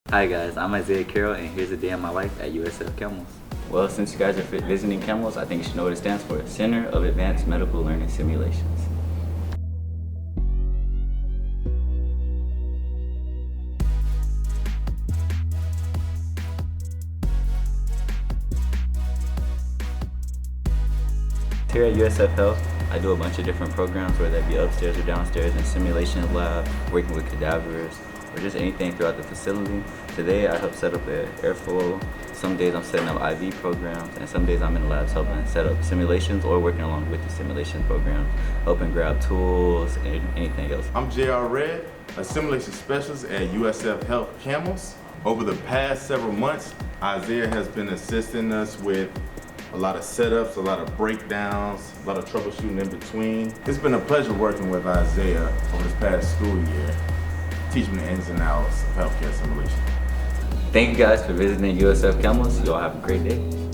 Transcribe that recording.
Hi guys, I'm Isiah Carroll and here's a day in my life at USF CAMLS. Well, since you guys are visiting CAMLS, I think you should know what it stands for. Center of Advanced Medical Learning Simulations. Here at USF Health, I do a bunch of different programs, whether that be upstairs or downstairs, in simulation lab, working with cadavers, or just anything throughout the facility. Today I help set up the airflow. Some days I'm setting up IV programs, and some days I'm in the labs helping set up simulations or working along with the simulation program, helping grab tools and anything else. I'm J.R. Red, a simulation specialist at USF Health CAMLS. Over the past several months, Isiah has been assisting us with a lot of setups, a lot of breakdowns, a lot of troubleshooting in between. It's been a pleasure working with Isiah over this past school year, teaching the ins and outs of healthcare simulation. Thank you guys for visiting USF CAMLS. You all have a great day.